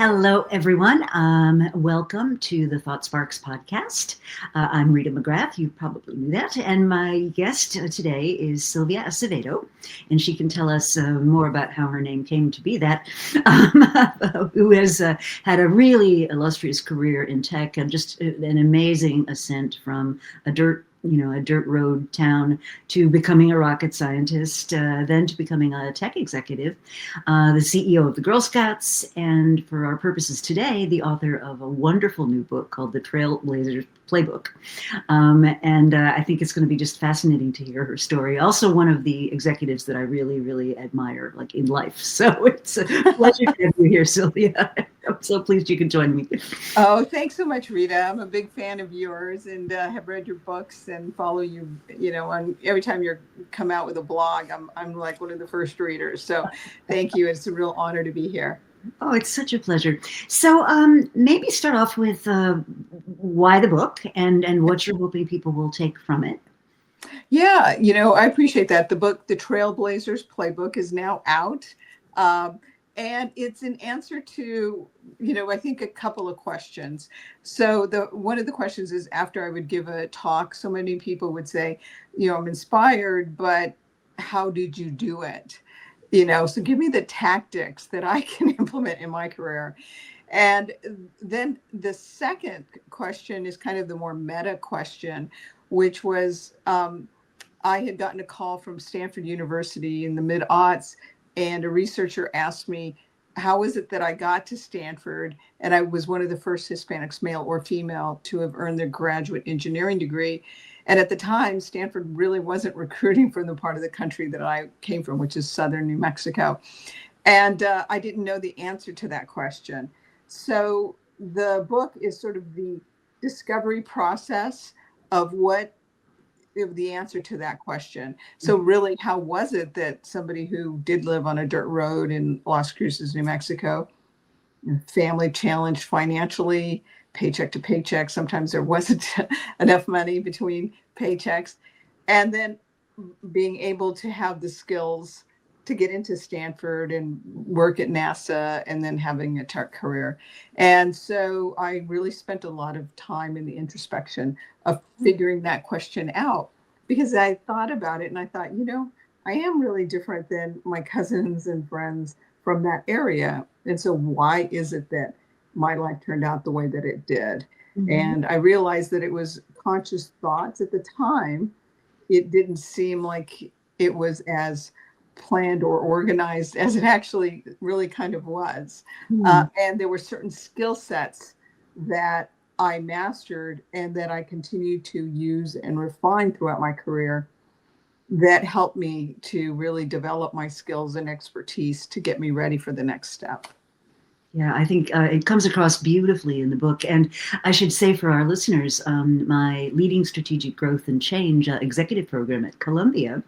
Hello, everyone. Welcome to the Thought Sparks podcast. I'm Rita McGrath. You probably knew that. And my guest today is Sylvia Acevedo, and she can tell us more about how her name came to be that, who has had a really illustrious career in tech and just an amazing ascent from a dirt road town to becoming a rocket scientist, then to becoming a tech executive, the CEO of the Girl Scouts, and for our purposes today, the author of a wonderful new book called The Trailblazer Playbook. And I think it's going to be just fascinating to hear her story. Also, one of the executives that I really, really admire, like in life. So it's a pleasure to have you here, Sylvia. I'm so pleased you could join me. Oh, thanks so much, Rita. I'm a big fan of yours and have read your books and follow you, on every time you come out with a blog, I'm like one of the first readers. So thank you. It's a real honor to be here. Oh, it's such a pleasure. So maybe start off with why the book and what you're hoping people will take from it. Yeah, I appreciate that. The book, The Trailblazers Playbook, is now out. And it's an answer to, I think a couple of questions. So one of the questions is, after I would give a talk, so many people would say, I'm inspired, but how did you do it? So give me the tactics that I can implement in my career. And then the second question is kind of the more meta question, which was, I had gotten a call from Stanford University in the mid-aughts, and a researcher asked me, how is it that I got to Stanford? And I was one of the first Hispanics, male or female, to have earned their graduate engineering degree. And at the time, Stanford really wasn't recruiting from the part of the country that I came from, which is southern New Mexico. And I didn't know the answer to that question. So the book is sort of the discovery process of the answer to that question. So really, how was it that somebody who did live on a dirt road in Las Cruces, New Mexico, family challenged financially, paycheck to paycheck, sometimes there wasn't enough money between paychecks, and then being able to have the skills to get into Stanford and work at NASA, and then having a tech career. And so I really spent a lot of time in the introspection of figuring that question out, because I thought about it and I thought, I am really different than my cousins and friends from that area. And so why is it that my life turned out the way that it did? Mm-hmm. And I realized that it was conscious thoughts at the time. It didn't seem like it was as planned or organized as it actually really kind of was. And there were certain skill sets that I mastered and that I continued to use and refine throughout my career that helped me to really develop my skills and expertise to get me ready for the next step. Yeah, I think it comes across beautifully in the book. And I should say for our listeners, my Leading Strategic Growth and Change executive program at Columbia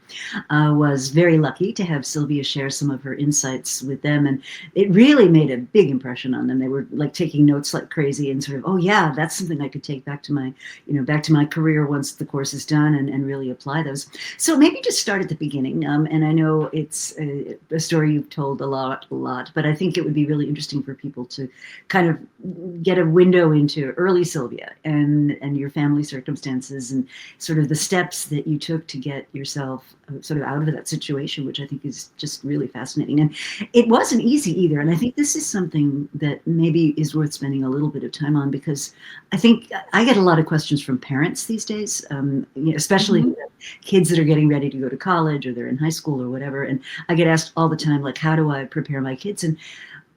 was very lucky to have Sylvia share some of her insights with them. And it really made a big impression on them. They were like taking notes like crazy and sort of, oh yeah, that's something I could take back to my career once the course is done, and really apply those. So maybe just start at the beginning. And I know it's a story you've told a lot, but I think it would be really interesting for people to kind of get a window into early Sylvia and your family circumstances and sort of the steps that you took to get yourself sort of out of that situation, which I think is just really fascinating. And it wasn't easy either. And I think this is something that maybe is worth spending a little bit of time on, because I think I get a lot of questions from parents these days, especially kids that are getting ready to go to college or they're in high school or whatever. And I get asked all the time, like, how do I prepare my kids? And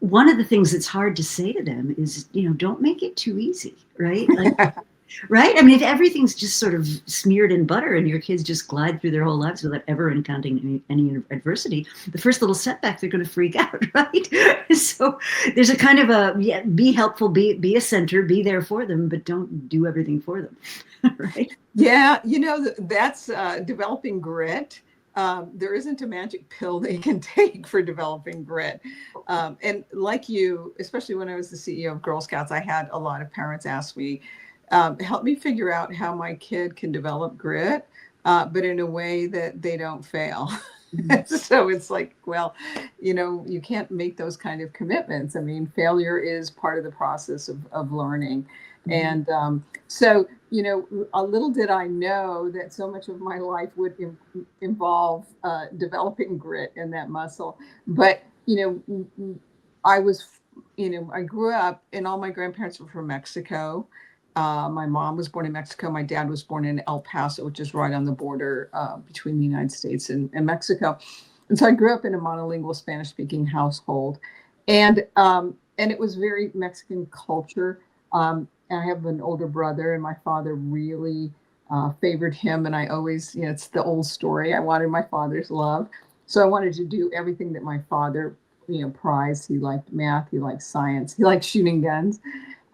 one of the things that's hard to say to them is, don't make it too easy, right? Like, right? I mean, if everything's just sort of smeared in butter and your kids just glide through their whole lives without ever encountering any adversity, the first little setback, they're going to freak out, right? So there's a kind of be helpful, be a center, be there for them, but don't do everything for them, right? Yeah, that's developing grit. There isn't a magic pill that you can take for developing grit. And like you, especially when I was the CEO of Girl Scouts, I had a lot of parents ask me, help me figure out how my kid can develop grit, but in a way that they don't fail. Mhm. So it's like, well, you can't make those kind of commitments. I mean, failure is part of the process of learning. Mhm. And so, a little did I know that so much of my life would involve developing grit and that muscle. But, I was, I grew up and all my grandparents were from Mexico. My mom was born in Mexico. My dad was born in El Paso, which is right on the border between the United States and Mexico. And so I grew up in a monolingual Spanish-speaking household, and it was very Mexican culture. And I have an older brother, and my father really favored him. And I always, it's the old story. I wanted my father's love, so I wanted to do everything that my father, prized. He liked math, he liked science, he liked shooting guns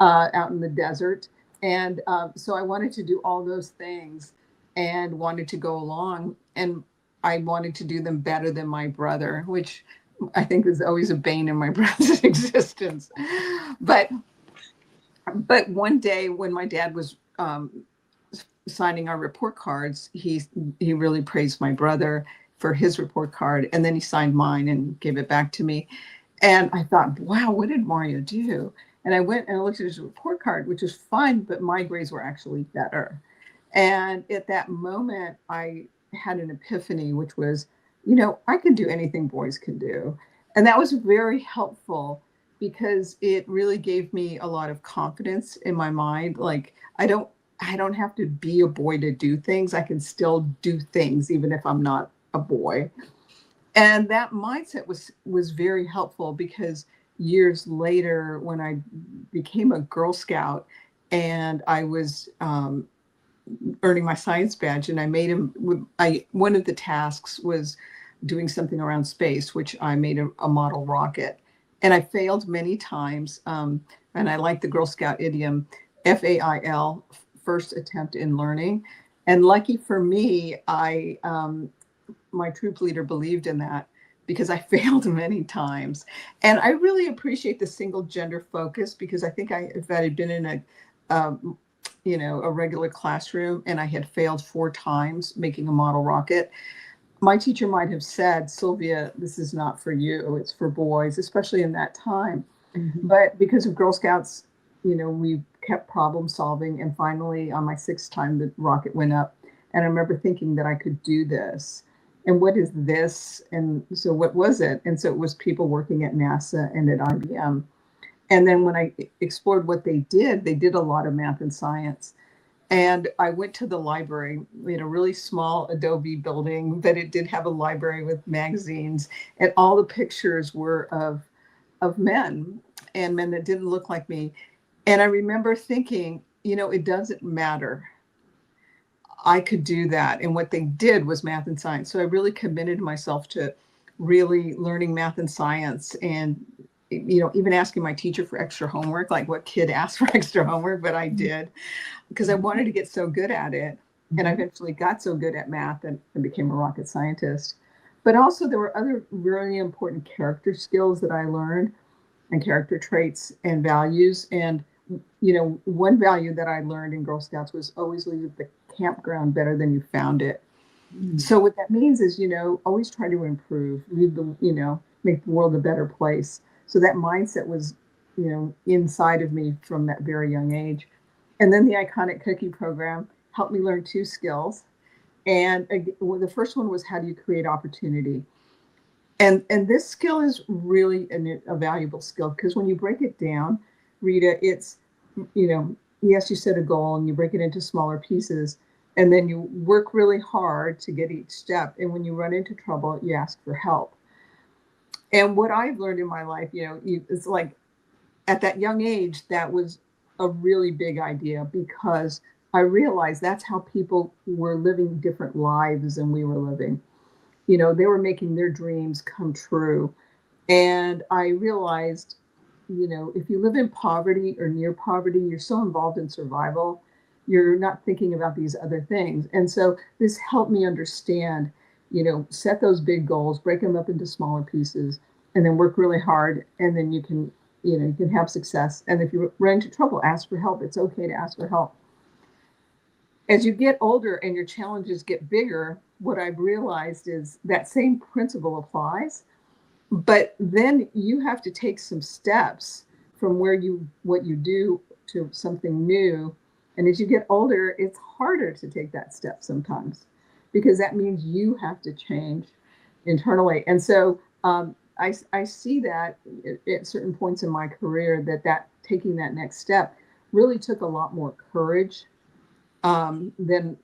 out in the desert. And so I wanted to do all those things and wanted to go along. And I wanted to do them better than my brother, which I think is always a bane in my brother's existence. But but one day when my dad was signing our report cards, he really praised my brother for his report card, and then he signed mine and gave it back to me. And I thought, wow, what did Mario do? And I went and I looked at his report card, which was fine, but my grades were actually better. And at that moment, I had an epiphany, which was, I can do anything boys can do. And that was very helpful because it really gave me a lot of confidence in my mind. Like, I don't have to be a boy to do things. I can still do things even if I'm not a boy. And that mindset was very helpful because years later, when I became a Girl Scout and I was earning my science badge, and I made him. One of the tasks was doing something around space, which I made a model rocket, and I failed many times. And I like the Girl Scout idiom, FAIL, first attempt in learning. And lucky for me, I my troop leader believed in that because I failed many times. And I really appreciate the single gender focus because I think if I had been in um, a regular classroom and I had failed 4 times making a model rocket, my teacher might have said, Sylvia, this is not for you, it's for boys, especially in that time. Mhm. But because of Girl Scouts, we kept problem solving. And finally, on my 6th time, the rocket went up. And I remember thinking that I could do this. And what is this? And so what was it? And so it was people working at NASA and at IBM. And then when I explored what they did a lot of math and science. And I went to the library in a really small Adobe building, but it did have a library with magazines. And all the pictures were of men and men that didn't look like me. And I remember thinking, it doesn't matter. I could do that. And what they did was math and science. So I really committed myself to really learning math and science and even asking my teacher for extra homework, like what kid asked for extra homework, but I did because I wanted to get so good at it. And I Mhm. eventually got so good at math and became a rocket scientist. But also there were other really important character skills that I learned and character traits and values. And, one value that I learned in Girl Scouts was always leave the campground better than you found it. Mhm. So what that means is, always try to improve, make the world a better place. So that mindset was, inside of me from that very young age. And then the iconic cookie program helped me learn 2 skills. And well, the first one was how do you create opportunity? And this skill is really a valuable skill because when you break it down, Rita, it's, yes, you set a goal and you break it into smaller pieces, and then you work really hard to get each step. And when you run into trouble, you ask for help. And what I've learned in my life, it's like at that young age, that was a really big idea because I realized that's how people were living different lives than we were living. They were making their dreams come true. And I realized, if you live in poverty or near poverty, you're so involved in survival, you're not thinking about these other things. And so this helped me understand, set those big goals, break them up into smaller pieces, and then work really hard. And then you can have success. And if you run into trouble, ask for help. It's okay to ask for help. As you get older and your challenges get bigger, what I've realized is that same principle applies, but then you have to take some steps from what you do to something new. And as you get older, it's harder to take that step sometimes because that means you have to change internally. And so I see that at certain points in my career that taking that next step really took a lot more courage than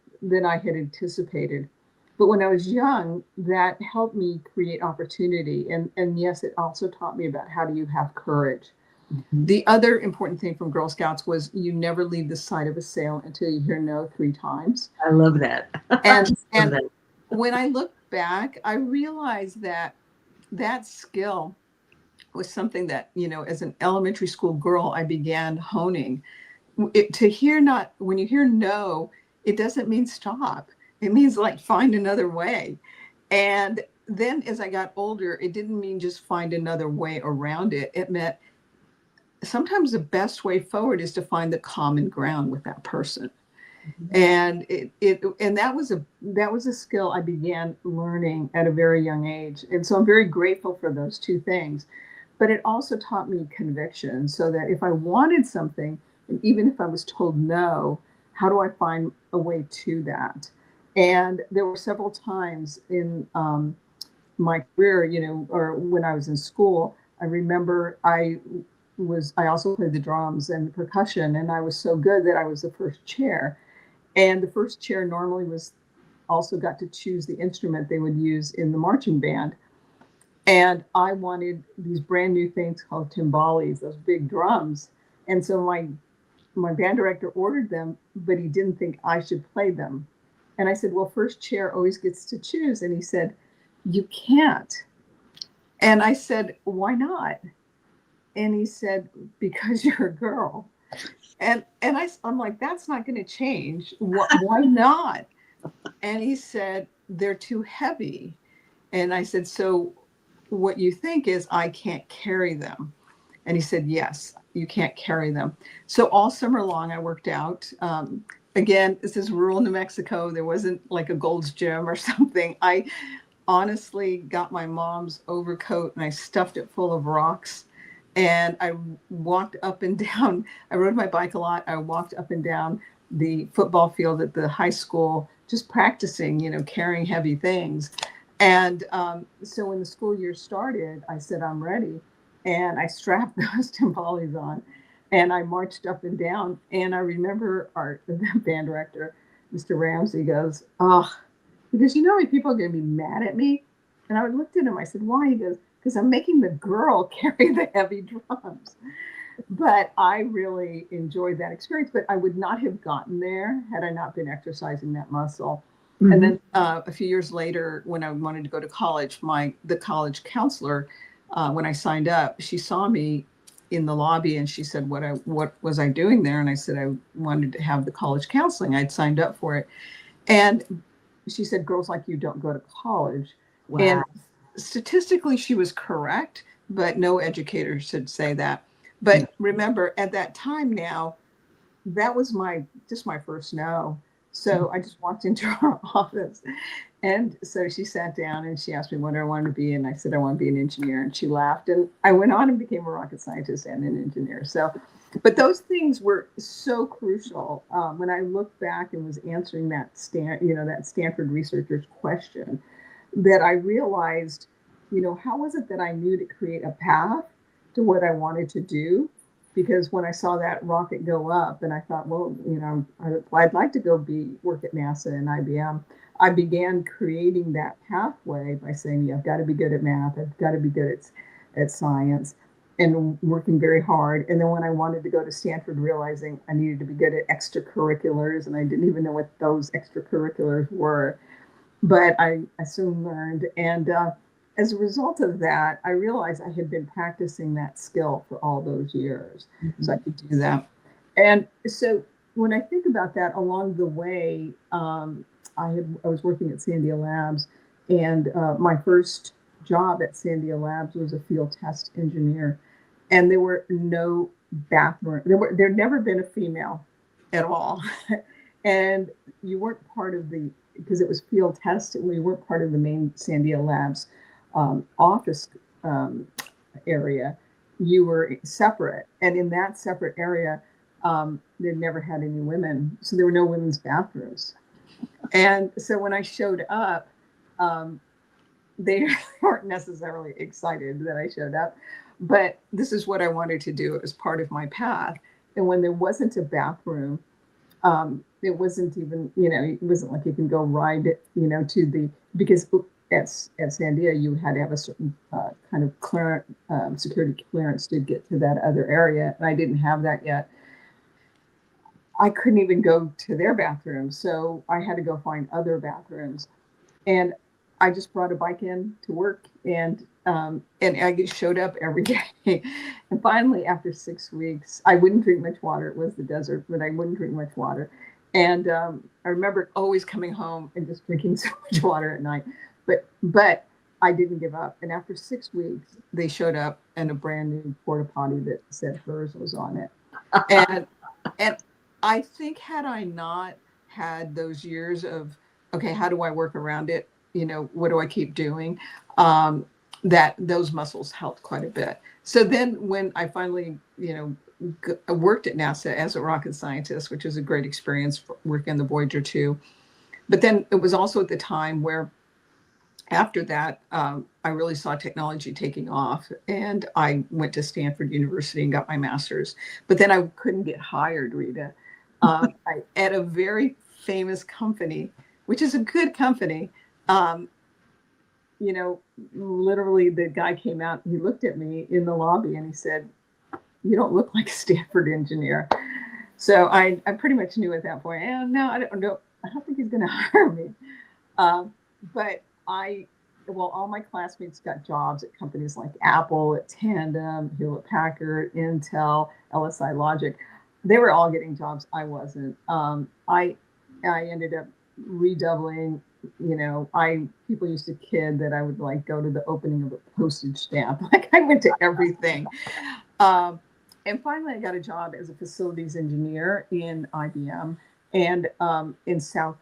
I had anticipated. But when I was young, that helped me create opportunity. And yes, it also taught me about how do you have courage. Mhm. The other important thing from Girl Scouts was you never leave the side of a sale until you hear no 3 times. I love that. And Love and that. when I look back, I realized that that skill was something that, as an elementary school girl, I began honing. To hear not when you hear no, it doesn't mean stop. It means like find another way. And then as I got older, it didn't mean just find another way around it. It meant sometimes the best way forward is to find the common ground with that person. Mhm. And that was a skill I began learning at a very young age. And so I'm very grateful for those two things. But it also taught me conviction so that if I wanted something, and even if I was told no, how do I find a way to that? And there were several times in my career, or when I was in school, I remember I also played the drums and percussion, and I was so good that I was the first chair. And the first chair normally was also got to choose the instrument they would use in the marching band. And I wanted these brand new things called timbales, those big drums. And so my band director ordered them, but he didn't think I should play them. And I said, well, first chair always gets to choose. And he said, you can't. And I said, why not? And he said, because you're a girl. I'm like, that's not going to change. Why not? And he said, they're too heavy. And I said, so what you think is I can't carry them. And he said, yes, you can't carry them. So all summer long, I worked out. Again, this is rural New Mexico. There wasn't like a Gold's Gym or something. I honestly got my mom's overcoat and I stuffed it full of rocks. And I walked up and down. I rode my bike a lot. I walked up and down the football field at the high school, just practicing, carrying heavy things. And so when the school year started, I said, I'm ready. And I strapped those timbales on and I marched up and down. And I remember our band director, Mr. Ramsey, goes, oh, because people are going to be mad at me. And I looked at him, I said, why? He goes, because I'm making the girl carry the heavy drums. But I really enjoyed that experience. But I would not have gotten there had I not been exercising that muscle. Mm-hmm. And then a few years later, when I wanted to go to college, the college counselor, when I signed up, she saw me in the lobby and she said, what was I doing there? And I said, I wanted to have the college counseling. I'd signed up for it. And she said, girls like you don't go to college. Wow. And statistically, she was correct, but no educator should say that. But remember, at that time now, that was just my first no. So I just walked into her office. And so she sat down and she asked me what I wanted to be. And I said, I want to be an engineer. And she laughed. And I went on and became a rocket scientist and an engineer. So, but those things were so crucial. When I look back and was answering that Stanford researcher's question, that I realized, how was it that I knew to create a path to what I wanted to do? Because when I saw that rocket go up and I thought, well, I'd like to go work at NASA and IBM, I began creating that pathway by saying, I've got to be good at math, I've got to be good at science, and working very hard. And then when I wanted to go to Stanford, realizing I needed to be good at extracurriculars, and I didn't even know what those extracurriculars were. But I soon learned. And as a result of that, I realized I had been practicing that skill for all those years. Mm-hmm. So I could do that. And so when I think about that along the way, I was working at Sandia Labs, and my first job at Sandia Labs was a field test engineer. And there were no bathroom. There'd never been a female at all. And you weren't part of the, because it was field test, we weren't part of the main Sandia Labs office area. You were separate. And in that separate area, they never had any women. So there were no women's bathrooms. And so when I showed up, they weren't necessarily excited that I showed up, but this is what I wanted to do. It was part of my path. And when there wasn't a bathroom, it wasn't even, it wasn't like you can go ride, to the, because at Sandia, you had to have a certain kind of security clearance to get to that other area. And I didn't have that yet. I couldn't even go to their bathroom. So I had to go find other bathrooms. And I just brought a bike in to work, and I showed up every day. And finally, after 6 weeks, I wouldn't drink much water. It was the desert, but I wouldn't drink much water. And I remember always coming home and just drinking so much water at night. But I didn't give up. And after 6 weeks, they showed up and a brand new porta potty that said hers was on it. And I think had I not had those years of, okay, how do I work around it? What do I keep doing? That those muscles helped quite a bit. So then when I finally, worked at NASA as a rocket scientist, which was a great experience for working on the Voyager 2. But then it was also at the time where after that, I really saw technology taking off, and I went to Stanford University and got my master's. But then I couldn't get hired, Rita. At a very famous company, which is a good company. Literally the guy came out, he looked at me in the lobby and he said, "You don't look like a Stanford engineer." So I pretty much knew at that point, no, I don't know. I don't think he's going to hire me. But all my classmates got jobs at companies like Apple, at Tandem, Hewlett Packard, Intel, LSI Logic. They were all getting jobs. I wasn't. I ended up redoubling. People used to kid that I would like go to the opening of a postage stamp. Like I went to everything. And finally I got a job as a facilities engineer in IBM, and in South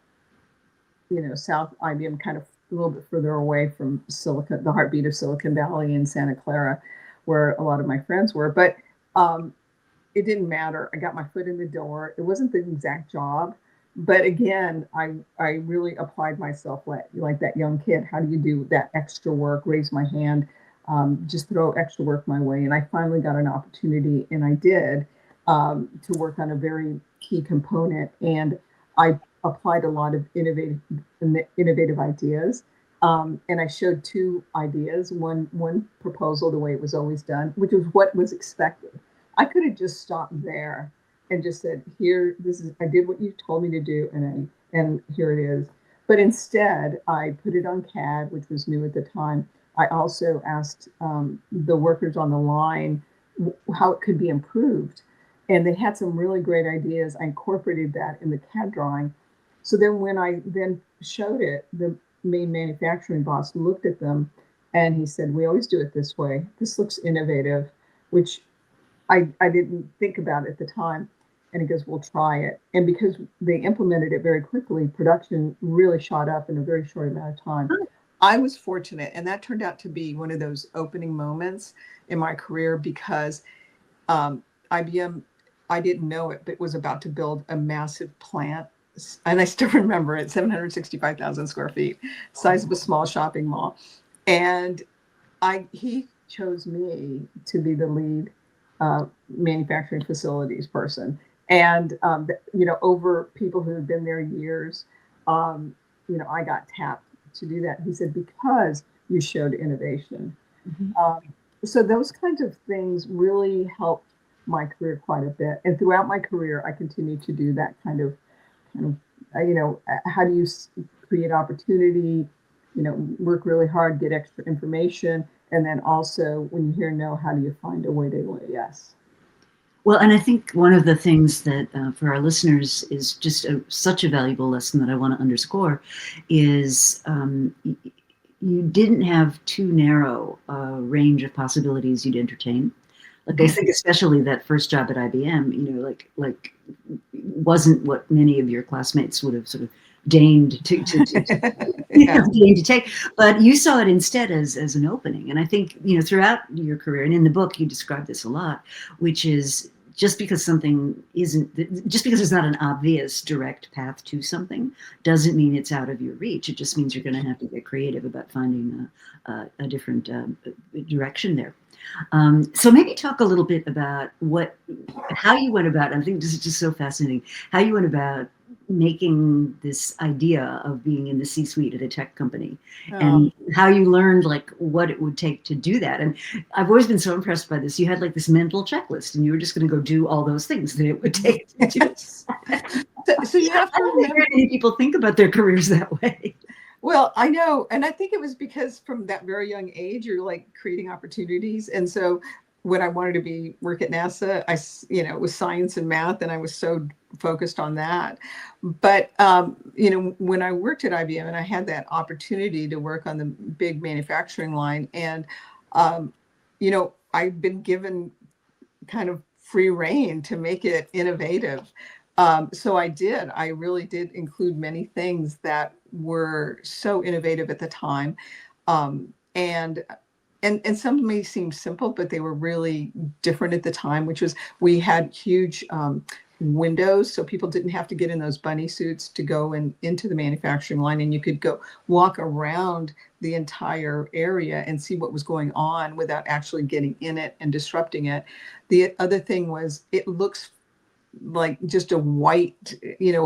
IBM, kind of a little bit further away from the heartbeat of Silicon Valley in Santa Clara, where a lot of my friends were. But it didn't matter. I got my foot in the door. It wasn't the exact job. But again, I really applied myself like that young kid. How do you do that extra work? Raise my hand, just throw extra work my way. And I finally got an opportunity, and I did, to work on a very key component. And I applied a lot of innovative ideas. And I showed two ideas, one proposal, the way it was always done, which was what was expected. I could have just stopped there and just said, "Here, I did what you told me to do, and here it is." But instead, I put it on CAD, which was new at the time. I also asked the workers on the line how it could be improved, and they had some really great ideas. I incorporated that in the CAD drawing. So then when I then showed it, the main manufacturing boss looked at them, and he said, "We always do it this way. This looks innovative," which I didn't think about at the time. And he goes, "We'll try it." And because they implemented it very quickly, production really shot up in a very short amount of time. I was fortunate, and that turned out to be one of those opening moments in my career, because IBM, I didn't know it, but was about to build a massive plant. And I still remember it, 765,000 square feet, size of a small shopping mall. And he chose me to be the lead manufacturing facilities person. And, over people who had been there years, I got tapped to do that. He said, "Because you showed innovation." Mm-hmm. So those kinds of things really helped my career quite a bit. And throughout my career, I continued to do that kind of, how do you create opportunity, work really hard, get extra information. And then also when you hear no, how do you find a way to say yes? Well, and I think one of the things that for our listeners is just such a valuable lesson that I want to underscore is you didn't have too narrow a range of possibilities you'd entertain. Like I think especially that first job at IBM, like wasn't what many of your classmates would have sort of deigned Yeah. deigned to take, but you saw it instead as an opening. And I think throughout your career, and in the book you describe this a lot, which is just because there's not an obvious direct path to something doesn't mean it's out of your reach. It just means you're going to have to get creative about finding a different direction there. So maybe talk a little bit about how you went about, I think this is just so fascinating, how you went about making this idea of being in the C-suite at a tech company, and how you learned like what it would take to do that. And I've always been so impressed by this. You had like this mental checklist and you were just going to go do all those things that it would take to do it. So you have to remember, very many people think about their careers that way. Well, I know. And I think it was because from that very young age, you're like creating opportunities. And so when I wanted to work at NASA, it was science and math, and I was so focused on that. But, when I worked at IBM and I had that opportunity to work on the big manufacturing line, and, I've been given kind of free rein to make it innovative. So I really did include many things that were so innovative at the time. And some may seem simple, but they were really different at the time, which was we had huge windows, so people didn't have to get in those bunny suits to go into the manufacturing line, and you could go walk around the entire area and see what was going on without actually getting in it and disrupting it. The other thing was it looks like just a white,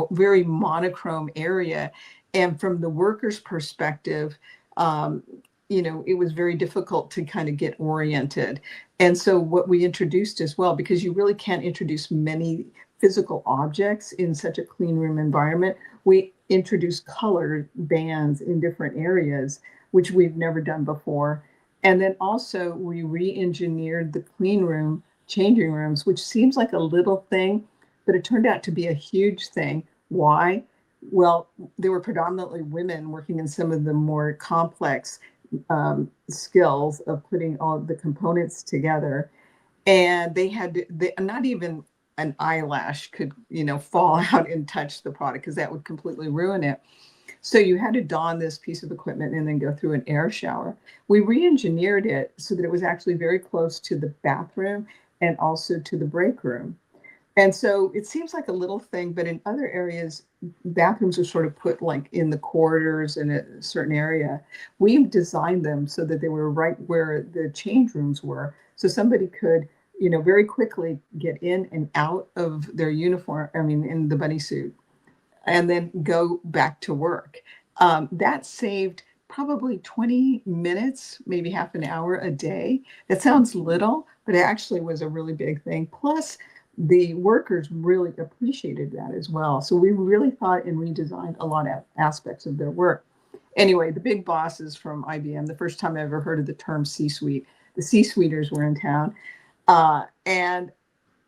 very monochrome area. And from the worker's perspective, it was very difficult to kind of get oriented. And so what we introduced as well, because you really can't introduce many physical objects in such a clean room environment, we introduced colored bands in different areas, which we've never done before. And then also we re-engineered the clean room changing rooms, which seems like a little thing, but it turned out to be a huge thing. Why? Well, there were predominantly women working in some of the more complex skills of putting all the components together, and not even an eyelash could fall out and touch the product, because that would completely ruin it. So you had to don this piece of equipment and then go through an air shower. We re-engineered it so that it was actually very close to the bathroom and also to the break room. And so it seems like a little thing, but in other areas, bathrooms are sort of put like in the corridors in a certain area. We've designed them so that they were right where the change rooms were. So somebody could, very quickly get in and out of their uniform, in the bunny suit, and then go back to work. That saved probably 20 minutes, maybe half an hour a day. That sounds little, but it actually was a really big thing. Plus, the workers really appreciated that as well. So we really thought and redesigned a lot of aspects of their work. Anyway, the big bosses from IBM, the first time I ever heard of the term C-suite, the C-suiters were in town. And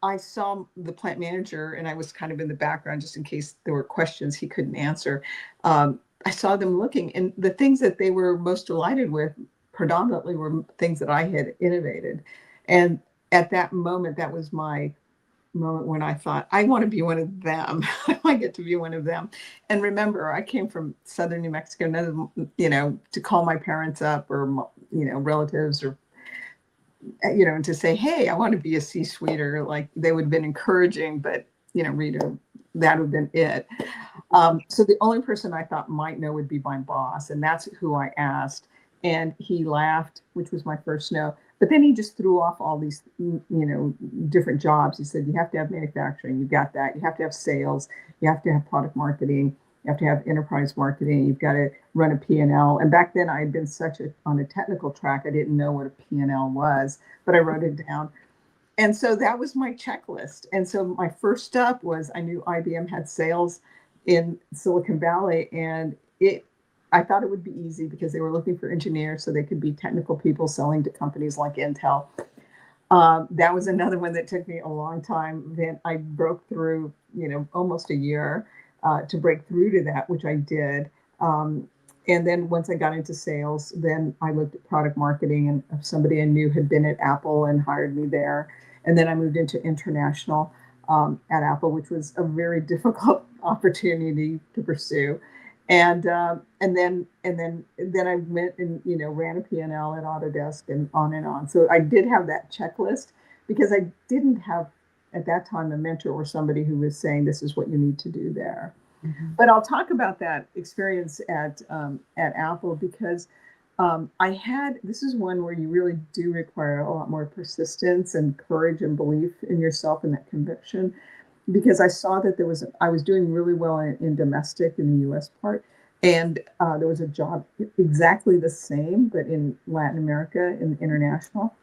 I saw the plant manager, and I was kind of in the background just in case there were questions he couldn't answer. I saw them looking, and the things that they were most delighted with predominantly were things that I had innovated. And at that moment, that was my moment when I thought, I want to be one of them. I want to get to be one of them. And remember, I came from southern New Mexico, to call my parents up or, relatives or, to say, hey, I want to be a C-suiter. Like they would have been encouraging, but, Rita, that would have been it. So the only person I thought might know would be my boss. And that's who I asked. And he laughed, which was my first no. But then he just threw off all these, different jobs. He said, you have to have manufacturing. You've got that. You have to have sales. You have to have product marketing. You have to have enterprise marketing. You've got to run a P&L. And back then I had been on a technical track. I didn't know what a P&L was, but I wrote it down. And so that was my checklist. And so my first step was I knew IBM had sales in Silicon Valley, and I thought it would be easy because they were looking for engineers so they could be technical people selling to companies like Intel. That was another one that took me a long time. Then I broke through, almost a year to break through to that, which I did. And then once I got into sales, then I looked at product marketing, and somebody I knew had been at Apple and hired me there. And then I moved into international at Apple, which was a very difficult opportunity to pursue. And then I went and ran a P&L at Autodesk and on and on. So I did have that checklist because I didn't have at that time a mentor or somebody who was saying this is what you need to do there. Mm-hmm. But I'll talk about that experience at Apple because this is one where you really do require a lot more persistence and courage and belief in yourself and that conviction, because I saw that I was doing really well in domestic in the US part. And there was a job exactly the same, but in Latin America, in international.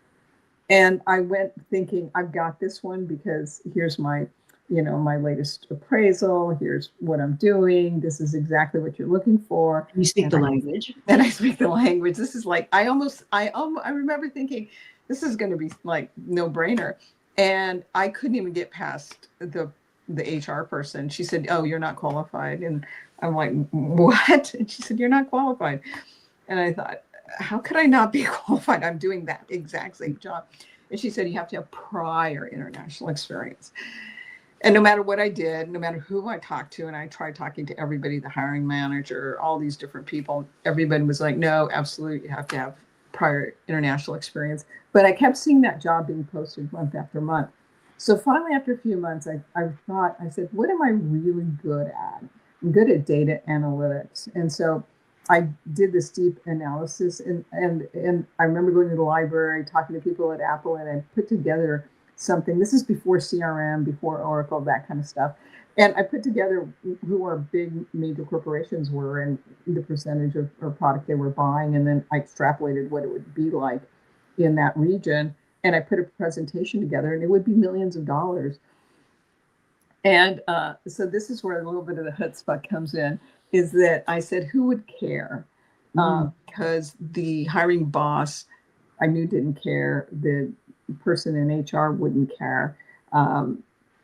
And I went thinking, I've got this one because here's my latest appraisal. Here's what I'm doing. This is exactly what you're looking for. You speak the language. And I speak the language. This is like, I remember thinking, this is going to be like no brainer. And I couldn't even get past the HR person. She said, "Oh, you're not qualified." And I'm like, "What?" And she said, "You're not qualified." And I thought, how could I not be qualified? I'm doing that exact same job. And she said, you have to have prior international experience. And no matter what I did, no matter who I talked to, and I tried talking to everybody, the hiring manager, all these different people, everybody was like, no, absolutely, you have to have prior international experience. But I kept seeing that job being posted month after month. So finally, after a few months, I said, what am I really good at? I'm good at data analytics. And so I did this deep analysis, and I remember going to the library, talking to people at Apple, and I put together something. This is before CRM, before Oracle, that kind of stuff. And I put together who our big major corporations were and the percentage of product they were buying. And then I extrapolated what it would be like in that region. And I put a presentation together, and it would be millions of dollars. And so this is where a little bit of the chutzpah comes in, is that I said, who would care? Because the hiring boss, I knew, didn't care. The person in HR wouldn't care.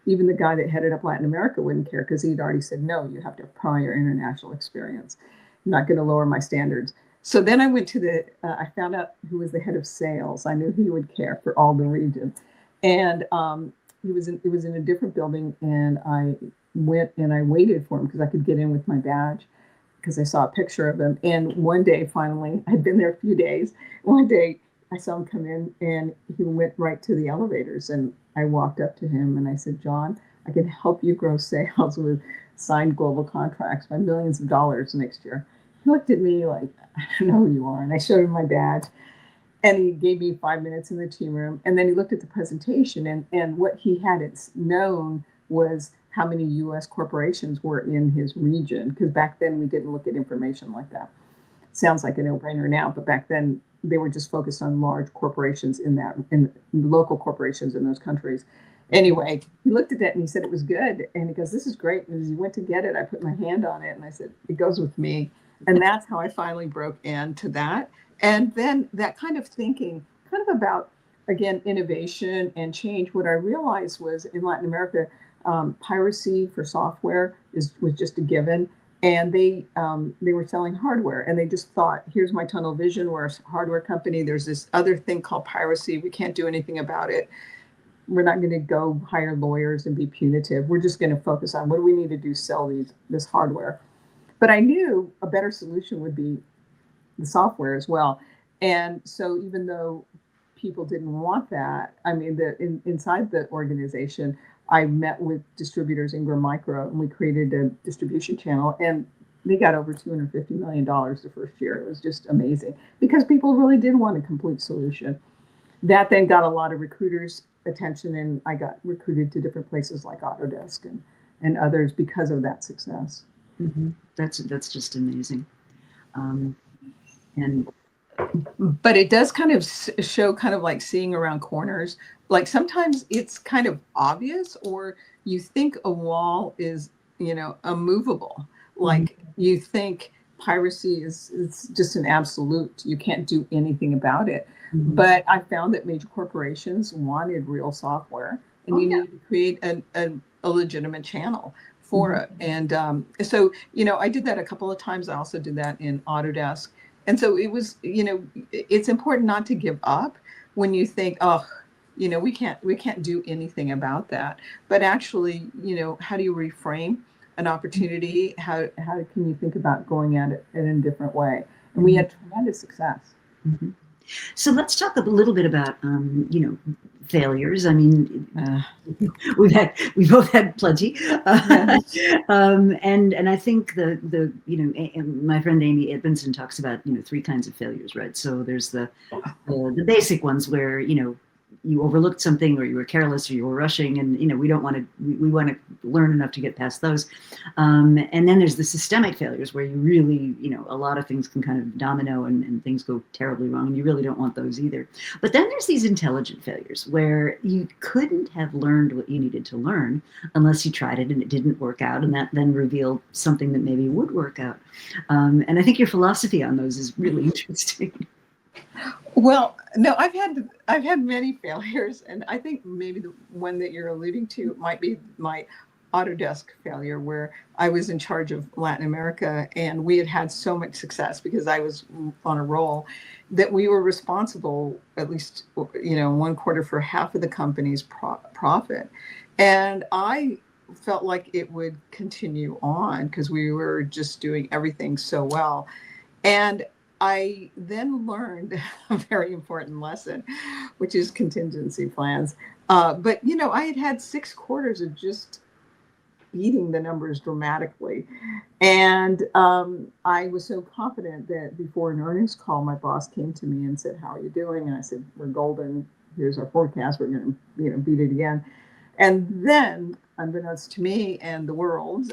Even the guy that headed up Latin America wouldn't care, because he'd already said, no, you have to have prior international experience. I'm not going to lower my standards. So then I went to I found out who was the head of sales. I knew he would care for all the regions. And it was in a different building, and I went and I waited for him because I could get in with my badge, because I saw a picture of him. And one day, finally, I'd been there a few days. One day I saw him come in, and he went right to the elevators, and I walked up to him and I said, John, I can help you grow sales with signed global contracts by millions of dollars next year. He looked at me like, I don't know who you are. And I showed him my badge. And he gave me 5 minutes in the team room. And then he looked at the presentation, and what he hadn't known was how many US corporations were in his region. Because back then we didn't look at information like that. Sounds like a no-brainer now, but back then they were just focused on large corporations in local corporations in those countries. Anyway, he looked at that and he said it was good. And he goes, this is great. And as he went to get it, I put my hand on it and I said, it goes with me. And that's how I finally broke into that. And then that kind of thinking, kind of about, again, innovation and change. What I realized was in Latin America, piracy for software was just a given. And they were selling hardware, and they just thought, here's my tunnel vision. We're a hardware company. There's this other thing called piracy. We can't do anything about it. We're not going to go hire lawyers and be punitive. We're just going to focus on what do we need to do, sell this hardware. But I knew a better solution would be the software as well. And so even though people didn't want that, I mean, inside the organization, I met with distributors, Ingram Micro, and we created a distribution channel, and they got over $250 million the first year. It was just amazing because people really did want a complete solution. That then got a lot of recruiters' attention, and I got recruited to different places like Autodesk and others because of that success. Mm-hmm. That's just amazing. But it does kind of show kind of like seeing around corners. Like sometimes it's kind of obvious, or you think a wall is, immovable. Like you think piracy is just an absolute, you can't do anything about it. Mm-hmm. But I found that major corporations wanted real software, and you need to create a legitimate channel for it. And so, I did that a couple of times. I also did that in Autodesk. And so it was, it's important not to give up when you think, oh, we can't do anything about that. But actually, how do you reframe an opportunity? How can you think about going at it in a different way? And we had tremendous success. Mm-hmm. So let's talk a little bit about, failures. I mean, we both had plenty, and I think my friend Amy Edmondson talks about 3 kinds of failures, right? So there's the basic ones where you overlooked something, or you were careless, or you were rushing, and we want to learn enough to get past those. And then there's the systemic failures where you really a lot of things can kind of domino and things go terribly wrong, and you really don't want those either. But then there's these intelligent failures where you couldn't have learned what you needed to learn unless you tried it and it didn't work out, and that then revealed something that maybe would work out. And I think your philosophy on those is really interesting. Well, no, I've had many failures, and I think maybe the one that you're alluding to might be my Autodesk failure, where I was in charge of Latin America, and we had so much success because I was on a roll that we were responsible, at least 1/4 for half of the company's profit, and I felt like it would continue on because we were just doing everything so well. And I then learned a very important lesson, which is contingency plans. But I had 6 quarters of just beating the numbers dramatically. And I was so confident that before an earnings call, my boss came to me and said, "How are you doing?" And I said, "We're golden. Here's our forecast. We're going to beat it again." And then, unbeknownst to me and the world,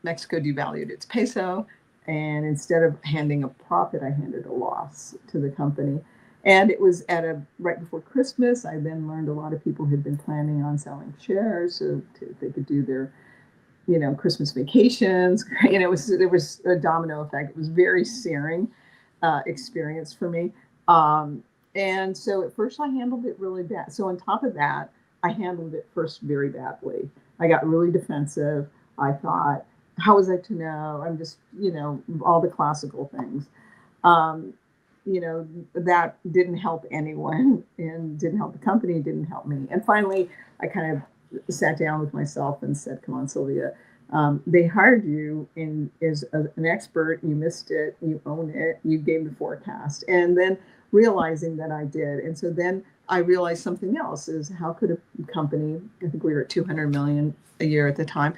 Mexico devalued its peso. And instead of handing a profit, I handed a loss to the company. And it was right before Christmas. I then learned a lot of people had been planning on selling shares so they could do their, Christmas vacations. There was a domino effect. It was very searing experience for me. And so at first I handled it really bad. So on top of that, I handled it first very badly. I got really defensive. I thought, how was I to know? I'm just, all the classical things. That didn't help anyone and didn't help the company, didn't help me. And finally, I kind of sat down with myself and said, "Come on, Sylvia, they hired you as an expert. You missed it. You own it. You gave the forecast." And then realizing that I did. And so then I realized something else is how could a company, I think we were at 200 million a year at the time,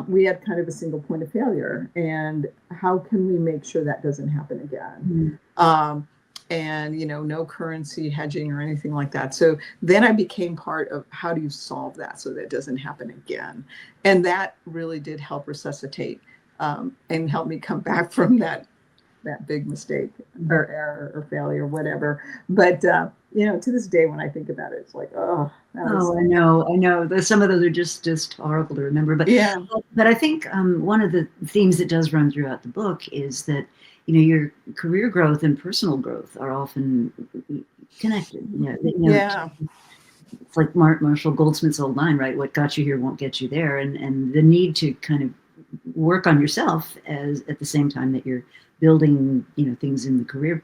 we had kind of a single point of failure, and how can we make sure that doesn't happen again? And no currency hedging or anything like that. So then I became part of how do you solve that so that it doesn't happen again, and that really did help resuscitate and help me come back from that big mistake or error or failure, whatever. But to this day, when I think about it, it's like, oh, I know. Some of those are just horrible to remember. But yeah. But I think one of the themes that does run throughout the book is that your career growth and personal growth are often connected. Yeah. It's like Marshall Goldsmith's old line, right? What got you here won't get you there, and the need to kind of work on yourself at the same time that you're building things in the career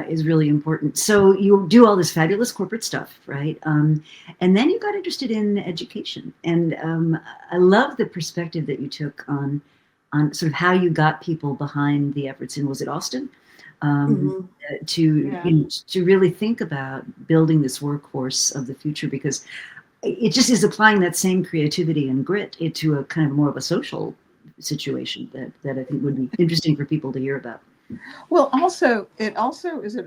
is really important. So you do all this fabulous corporate stuff, right? And then you got interested in education, and I love the perspective that you took on sort of how you got people behind the efforts in, was it Austin, to really think about building this workforce of the future, because it just is applying that same creativity and grit into a kind of more of a social situation that I think would be interesting for people to hear about. Well, it also is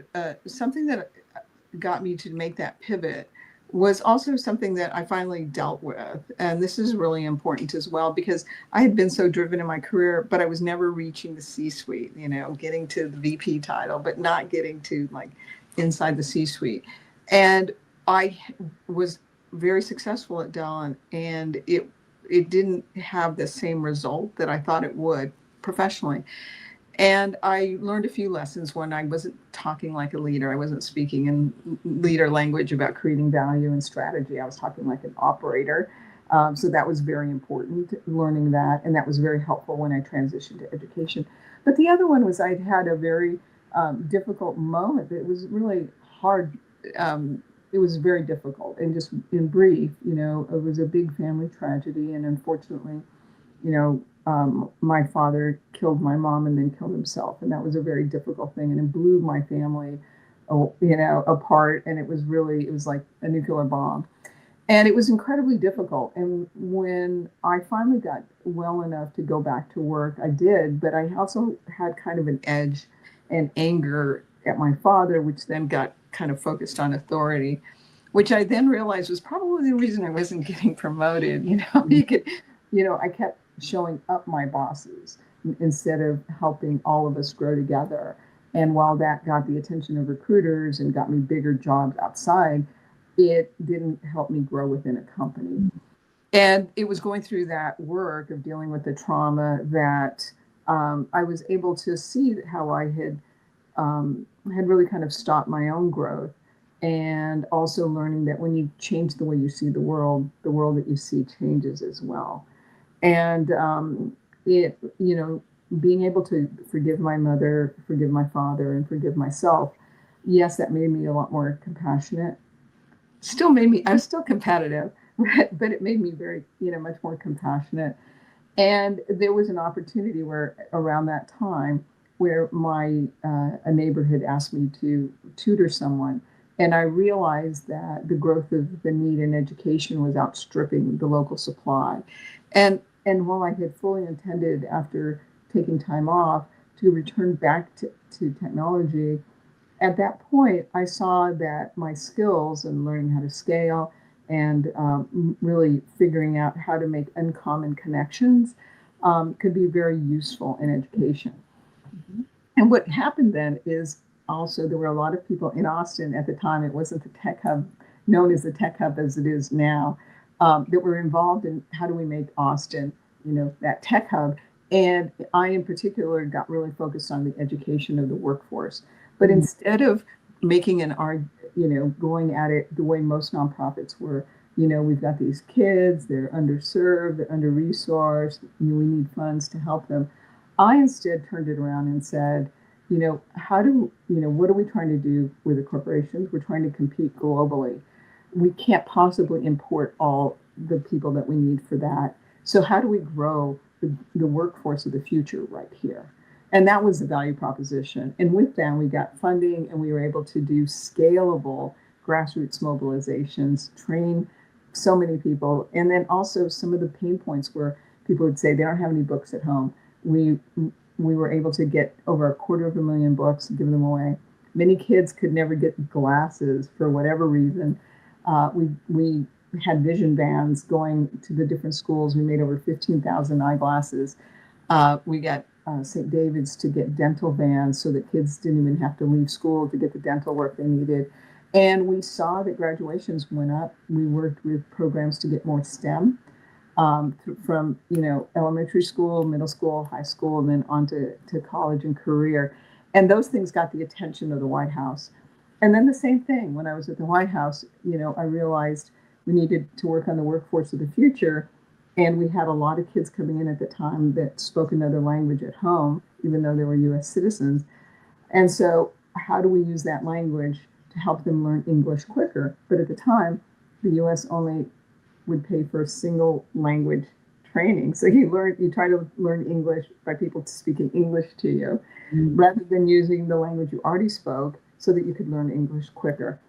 something that got me to make that pivot was also something that I finally dealt with. And this is really important as well, because I had been so driven in my career, but I was never reaching the C-suite, getting to the VP title, but not getting to like inside the C-suite. And I was very successful at Dell, and it didn't have the same result that I thought it would professionally. And I learned a few lessons when I wasn't talking like a leader. I wasn't speaking in leader language about creating value and strategy. I was talking like an operator. So that was very important, learning that, and that was very helpful when I transitioned to education. But the other one was I'd had a very difficult moment. It was really hard. It was very difficult, and just in brief, it was a big family tragedy, and unfortunately, my father killed my mom and then killed himself, and that was a very difficult thing, and it blew my family, apart, and it was like a nuclear bomb. And it was incredibly difficult. And when I finally got well enough to go back to work, I did, but I also had kind of an edge and anger at my father, which then got kind of focused on authority, which I then realized was probably the reason I wasn't getting promoted. I kept showing up my bosses instead of helping all of us grow together. And while that got the attention of recruiters and got me bigger jobs outside, it didn't help me grow within a company. And it was going through that work of dealing with the trauma that I was able to see how I had really kind of stopped my own growth, and also learning that when you change the way you see the world that you see changes as well. And being able to forgive my mother, forgive my father, and forgive myself, yes, that made me a lot more compassionate. Still made me, I'm still competitive, but it made me very, much more compassionate. And there was an opportunity where around that time where a neighbor had asked me to tutor someone. And I realized that the growth of the need in education was outstripping the local supply. And while I had fully intended, after taking time off, to return back to technology, at that point, I saw that my skills in learning how to scale and really figuring out how to make uncommon connections could be very useful in education. Mhm. And what happened then is also there were a lot of people in Austin at the time. It wasn't the tech hub, known as the tech hub as it is now, that were involved in how do we make Austin, that tech hub. And I, in particular, got really focused on the education of the workforce. But Mhm. instead of making an art, going at it the way most nonprofits were, we've got these kids, they're underserved, they're under resourced, we need funds to help them. I instead turned it around and said, what are we trying to do with the corporations? We're trying to compete globally. We can't possibly import all the people that we need for that. So how do we grow the workforce of the future right here? And that was the value proposition. And with that, we got funding and we were able to do scalable grassroots mobilizations, train so many people. And then also some of the pain points where people would say they don't have any books at home. We were able to get over 250,000 books, give them away. Many kids could never get glasses for whatever reason. We had vision vans going to the different schools. We made over 15,000 eyeglasses. We got St. David's to get dental vans so that kids didn't even have to leave school to get the dental work they needed. And we saw that graduations went up. We worked with programs to get more STEM from elementary school, middle school, high school, and then on to college and career. And those things got the attention of the White House. And then the same thing when I was at the White House, I realized we needed to work on the workforce of the future. And we had a lot of kids coming in at the time that spoke another language at home, even though they were US citizens. And so, how do we use that language to help them learn English quicker? But at the time, the US only would pay for a single language training. So you try to learn English by people speaking English to you, rather than using the language you already spoke so that you could learn English quicker.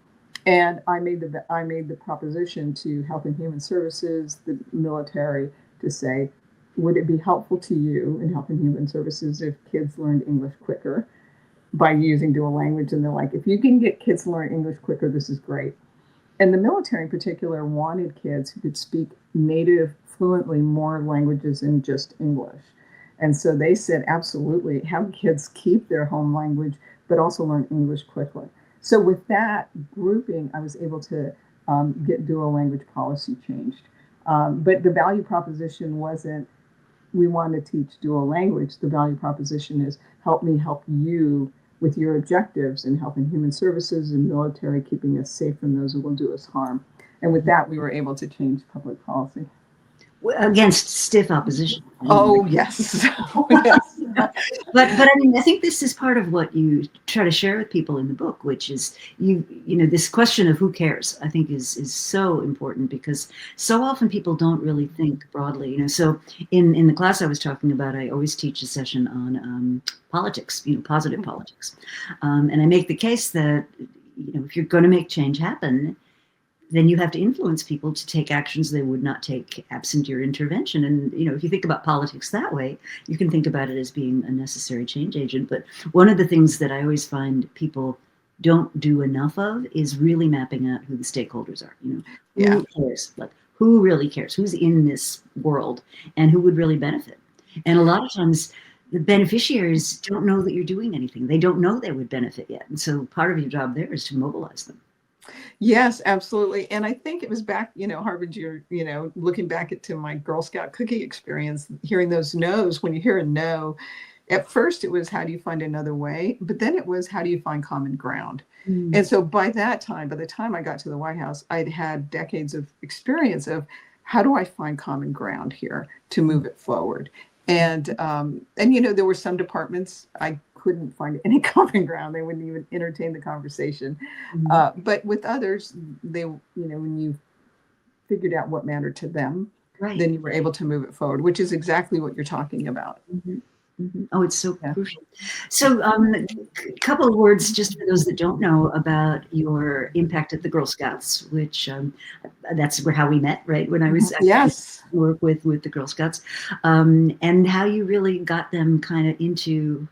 And I made the proposition to Health and Human Services, the military, to say, would it be helpful to you in Health and Human Services if kids learned English quicker by using dual language? And they're like, if you can get kids to learn English quicker, this is great. And the military in particular wanted kids who could speak native fluently more languages than just English. And so they said, absolutely, have kids keep their home language, but also learn English quickly. So with that grouping, I was able to get dual language policy changed. But the value proposition wasn't, we want to teach dual language. The value proposition is, help me help you with your objectives in Health and Human Services and military, keeping us safe from those who will do us harm. And with that, we were able to change public policy. against stiff opposition. Oh, yes. Oh, yes. But I mean, I think this is part of what you try to share with people in the book, which is this question of who cares, I think is so important, because so often people don't really think broadly. So in the class I was talking about, I always teach a session on politics, positive politics, and I make the case that if you're going to make change happen, then you have to influence people to take actions they would not take absent your intervention. And, if you think about politics that way, you can think about it as being a necessary change agent. But one of the things that I always find people don't do enough of is really mapping out who the stakeholders are. Who cares? Like, who really cares? Who's in this world and who would really benefit? And a lot of times the beneficiaries don't know that you're doing anything. They don't know they would benefit yet. And so part of your job there is to mobilize them. Yes, absolutely. And I think it was back, Harvard, looking back to my Girl Scout cookie experience, hearing those no's. When you hear a no, at first it was, how do you find another way? But then it was, how do you find common ground? And so by the time I got to the White House, I'd had decades of experience of, how do I find common ground here to move it forward? And there were some departments I couldn't find any common ground. They wouldn't even entertain the conversation. But with others, they, when you figured out what mattered to them, right, then you were able to move it forward, which is exactly what you're talking about. Oh, it's so crucial. So a couple of words just for those that don't know about your impact at the Girl Scouts, which that's how we met, right? When I was work with the Girl Scouts, and how you really got them kind of into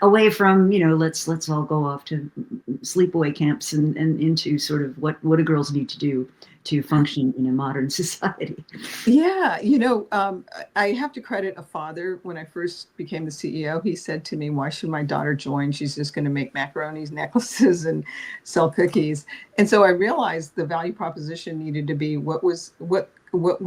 away from, let's all go off to sleepaway camps and into sort of what do girls need to do to function in a modern society. Yeah, I have to credit a father. When I first became the CEO, he said to me, why should my daughter join? She's just going to make macaronis, necklaces, and sell cookies. And so I realized the value proposition needed to be, what was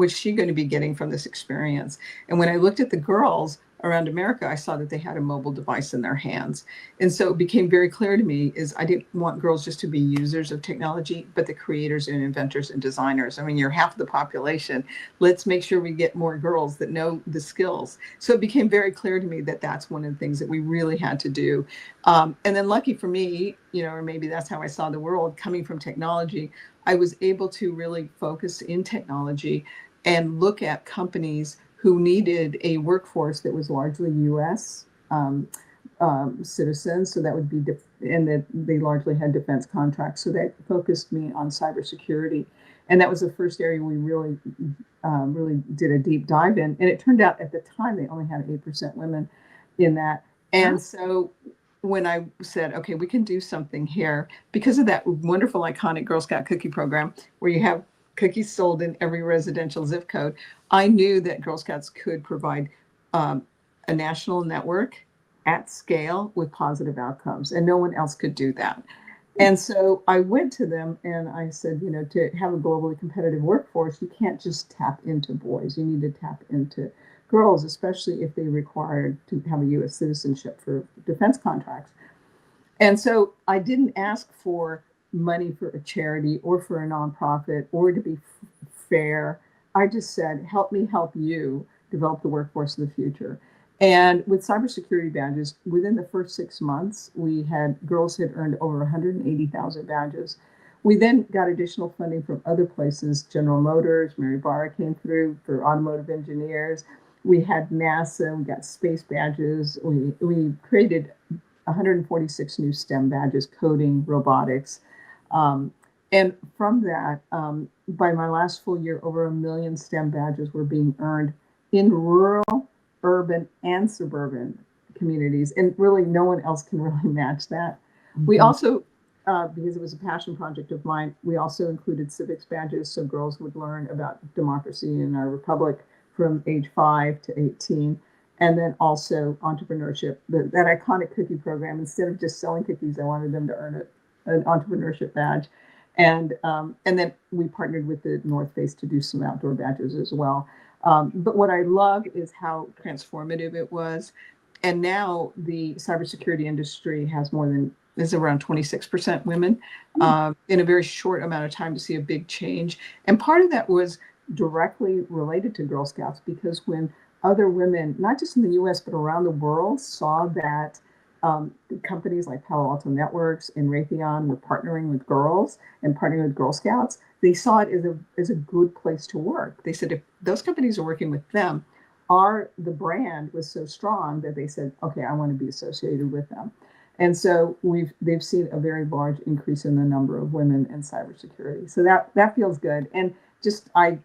she going to be getting from this experience? And when I looked at the girls around America, I saw that they had a mobile device in their hands. And so it became very clear to me is I didn't want girls just to be users of technology, but the creators and inventors and designers. I mean, you're half the population. Let's make sure we get more girls that know the skills. So it became very clear to me that that's one of the things that we really had to do. And then lucky for me, or maybe that's how I saw the world, coming from technology, I was able to really focus in technology and look at companies who needed a workforce that was largely U.S. Citizens. So that would be, and that they largely had defense contracts. So that focused me on cybersecurity. And that was the first area we really did a deep dive in. And it turned out at the time, they only had 8% women in that. And so when I said, okay, we can do something here, because of that wonderful, iconic Girl Scout cookie program, where you have cookies sold in every residential zip code, I knew that Girl Scouts could provide a national network at scale with positive outcomes, and no one else could do that. And so I went to them and I said, to have a globally competitive workforce, you can't just tap into boys. You need to tap into girls, especially if they required to have a U.S. citizenship for defense contracts. And so I didn't ask for money for a charity or for a nonprofit or to be fair. I just said, help me help you develop the workforce of the future. And with cybersecurity badges, within the first 6 months, girls had earned over 180,000 badges. We then got additional funding from other places. General Motors, Mary Barra came through for automotive engineers. We had NASA, we got space badges. We created 146 new STEM badges, coding, robotics. And from that, by my last full year, over 1 million STEM badges were being earned in rural, urban, and suburban communities. And really, no one else can really match that. We also, because it was a passion project of mine, we also included civics badges so girls would learn about democracy in our republic from age 5 to 18. And then also entrepreneurship, that iconic cookie program. Instead of just selling cookies, I wanted them to earn an entrepreneurship badge. And then we partnered with the North Face to do some outdoor badges as well. But what I love is how transformative it was. And now the cybersecurity industry is around 26% women in a very short amount of time to see a big change. And part of that was directly related to Girl Scouts, because when other women, not just in the US, but around the world, saw that companies like Palo Alto Networks and Raytheon were partnering with girls and partnering with Girl Scouts, they saw it as a good place to work. They said if those companies are working with them, the brand was so strong that they said, okay, I want to be associated with them. And so they've seen a very large increase in the number of women in cybersecurity. So that feels good. And just I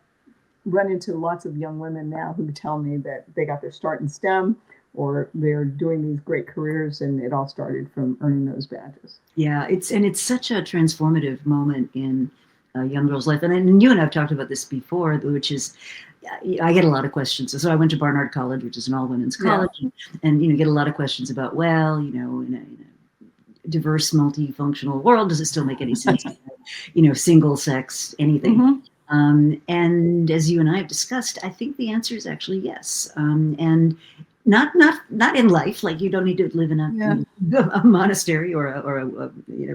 run into lots of young women now who tell me that they got their start in STEM or they're doing these great careers, and it all started from earning those badges. Yeah, it's such a transformative moment in a young girl's life. And you and I have talked about this before, which is I get a lot of questions. So I went to Barnard College, which is an all-women's college, and get a lot of questions about, well, in a diverse, multifunctional world, does it still make any sense to have, single sex anything? And as you and I have discussed, I think the answer is actually yes. And not in life, like you don't need to live in a monastery or a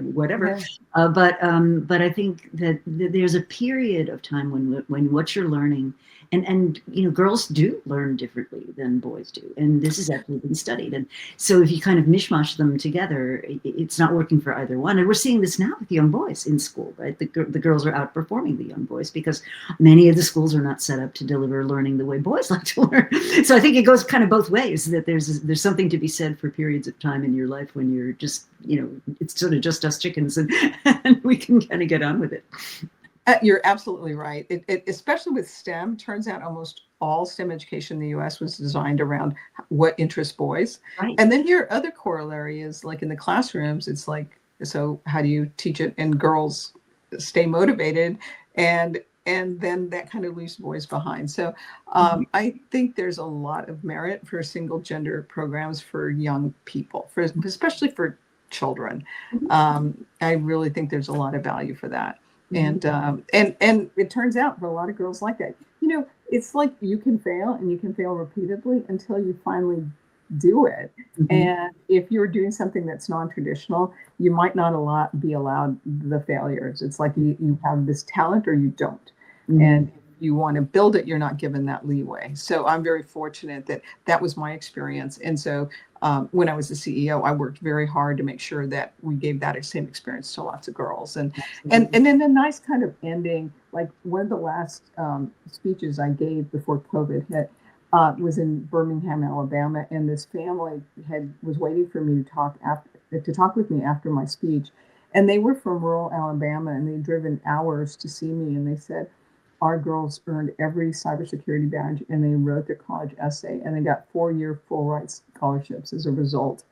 whatever. But I think that there's a period of time when what you're learning, and girls do learn differently than boys do, and this has actually been studied. And so if you kind of mishmash them together, it's not working for either one. And we're seeing this now with young boys in school, right? The girls are outperforming the young boys because many of the schools are not set up to deliver learning the way boys like to learn. So I think it goes kind of both ways, that there's something to be said for periods of time in your life when you're just, it's sort of just us chickens, and we can kind of get on with it. You're absolutely right. It especially with STEM, turns out almost all STEM education in the US was designed around what interests boys. Right. And then your other corollary is, like, in the classrooms, it's like, so how do you teach it and girls stay motivated? And then that kind of leaves boys behind. So I think there's a lot of merit for single gender programs for young people, especially for children. I really think there's a lot of value for that. And it turns out for a lot of girls like that, it's like you can fail, and you can fail repeatedly until you finally do it. And if you're doing something that's non-traditional, you might not be allowed the failures. It's like you have this talent or you don't. And if you want to build it, you're not given that leeway. So I'm very fortunate that was my experience. And so when I was the CEO, I worked very hard to make sure that we gave that same experience to lots of girls. And then a nice kind of ending, like one of the last speeches I gave before COVID hit was in Birmingham, Alabama, and this family was waiting for me to talk with me after my speech. And they were from rural Alabama, and they'd driven hours to see me, and they said, our girls earned every cybersecurity badge, and they wrote their college essay, and they got 4-year full ride scholarships as a result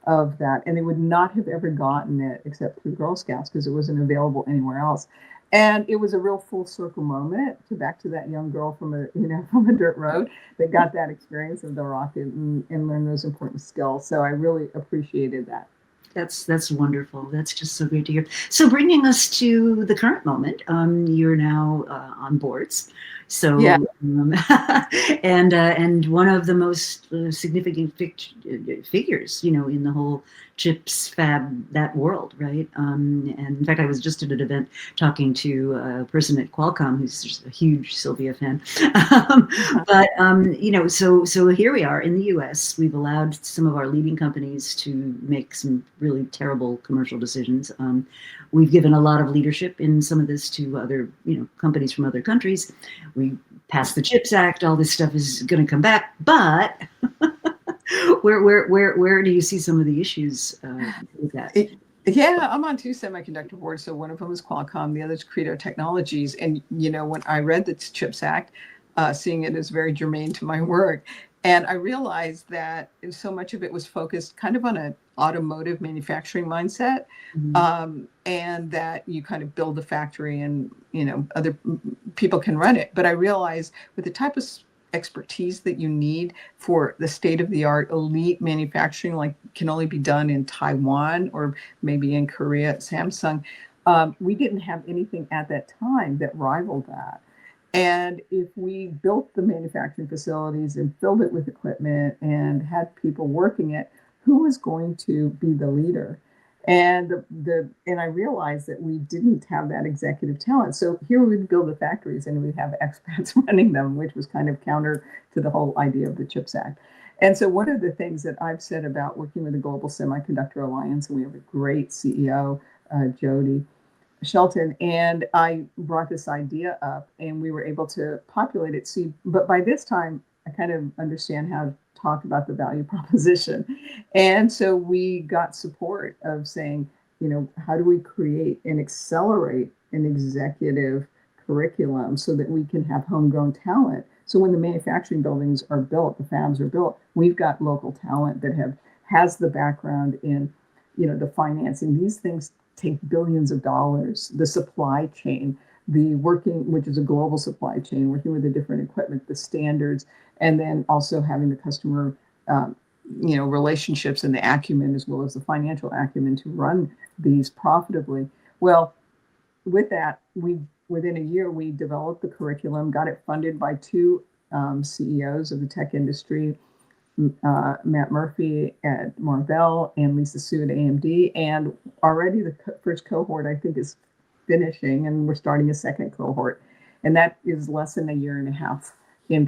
of that. And they would not have ever gotten it except through Girl Scouts, because it wasn't available anywhere else. And it was a real full circle moment back to that young girl from a dirt road that got that experience of the rocket and learned those important skills. So I really appreciated that. That's wonderful. That's just so great to hear. So bringing us to the current moment, you're now on boards. So, and one of the most significant figures, in the whole chips fab, that world, right? And in fact, I was just at an event talking to a person at Qualcomm who's just a huge Sylvia fan. So here we are in the US. We've allowed some of our leading companies to make some really terrible commercial decisions. We've given a lot of leadership in some of this to other, companies from other countries. We passed the CHIPS Act. All this stuff is going to come back, but where do you see some of the issues with that? I'm on 2 semiconductor boards. So one of them is Qualcomm, the other is Credo Technologies. And when I read the CHIPS Act, seeing it as very germane to my work, and I realized that so much of it was focused kind of on an automotive manufacturing mindset, and that you kind of build the factory and, other people can run it. But I realized with the type of expertise that you need for the state-of-the-art elite manufacturing, like can only be done in Taiwan or maybe in Korea at Samsung, we didn't have anything at that time that rivaled that. And if we built the manufacturing facilities and filled it with equipment and had people working it, who was going to be the leader? And and I realized that we didn't have that executive talent. So here we would build the factories and we'd have expats running them, which was kind of counter to the whole idea of the CHIPS Act. And so one of the things that I've said about working with the Global Semiconductor Alliance, and we have a great CEO, Jody Shelton, and I brought this idea up and we were able to populate it. See, but by this time, I kind of understand how to talk about the value proposition. And so we got support of saying, how do we create and accelerate an executive curriculum so that we can have homegrown talent? So when the manufacturing buildings are built, the fabs are built, we've got local talent that has the background in, the financing. These things take billions of dollars. The supply chain, the working, which is a global supply chain, working with the different equipment, the standards, and then also having the customer, relationships and the acumen as well as the financial acumen to run these profitably. Well, with that, within a year we developed the curriculum, got it funded by two CEOs of the tech industry, Matt Murphy at Marvell and Lisa Su at AMD. And already the first cohort, I think, is finishing, and we're starting a second cohort. And that is less than a year and a half in